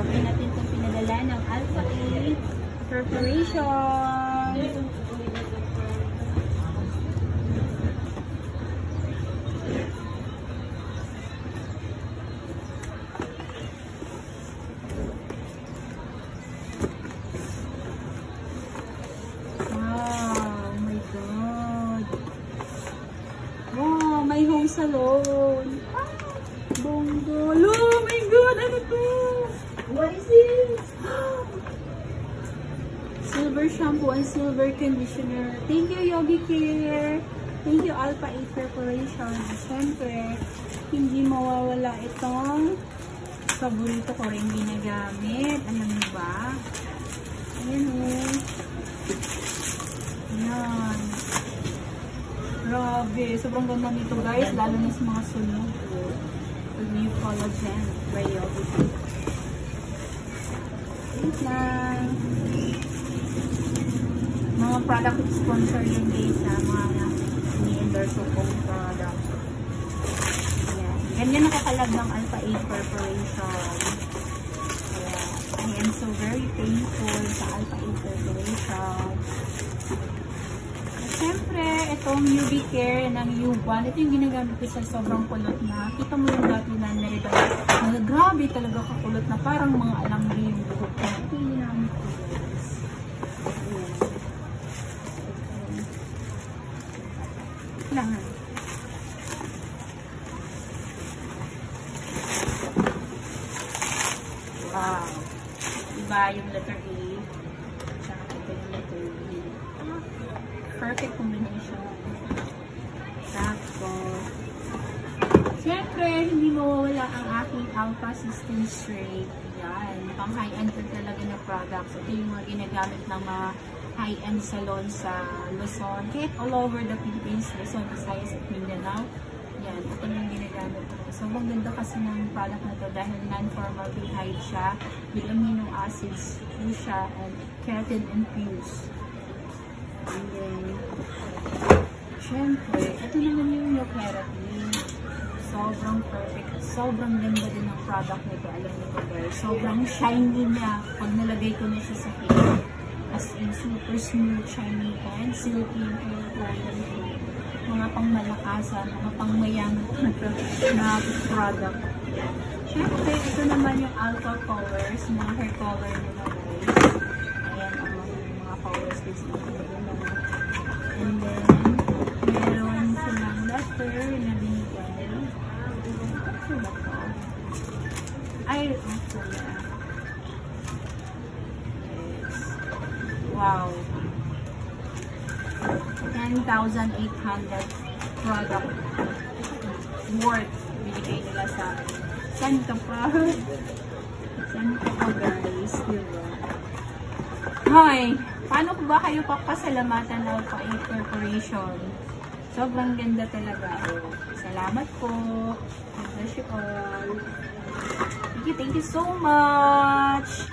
open natin itong pinadala ng Alpha 8 Corporation. May home salon. Ah, bongo. Oh my God, ano to? What is this? Silver shampoo and silver conditioner. Thank you, Yogi Care. Thank you, Alpha 8 Corporation. Siyempre, hindi mawawala itong paborito ko rin ginagamit. Alam niyo ba? Ayan o. Ayan. Grabe, sobrang ganda nito guys, lalo na sa mga sunog. With new collagen by Yogi. Wait lang. Mga product sponsor yung guys ha, mga ni-endorse kong product. Ayan. Ganyan nakakalag ng Alpha 8 Corporation. Ayan. I am so very thankful sa Alpha 8 Corporation. Siyempre, itong UV Care ng U1, ito yung ginagamit ko sa sobrang kulot na. Kita mo yung dati na nariba na grabe talaga kakulot na parang mga alambre yung buhok ko. Ito yung ginamit ko guys. Ayan. Wow. Diba yung letter A? Tsaka ito yung letter B. Perfect combination. Tapos, siyempre, hindi mawawala ang aking Alpha System Straight. Yan. Pang high-end talaga na products. Ito yung mga ginagamit ng mga high-end salon sa Luzon. Kahit all over the Philippines, Luzon, Visayas at Mindanao. Yan. Ito yung ginagamit ko. So, maganda kasi ng product na to dahil non-formaldehyde siya with amino acids, siya, and keratin infused. And then, syempre, ito naman yung Keratin. Sobrang perfect. Sobrang ganda din ng product nito. Alam niyo ba guys? Sobrang shiny niya. Pag nalagay ko na siya sa hair. As in, super smooth, shiny, and silky yung hair. Mga pangmalakasan, mga pangmayaman na product. Syempre, ito naman yung Alpha Colors. Mga hair color nila guys. Ayan, mga colors guys nito. And then, meron silang letter na binigay. Ito ba ito? Ay, ito na. Yes. Wow. 10,800 product worth binigay nila sa akin. Saan ka pa? Saan ka pa guys? Diba? Hi! Paano ko ba kayo papasalamatan ng Alpha 8 Corporation? Sobrang ganda talaga. Salamat po. God bless you all. Thank you so much.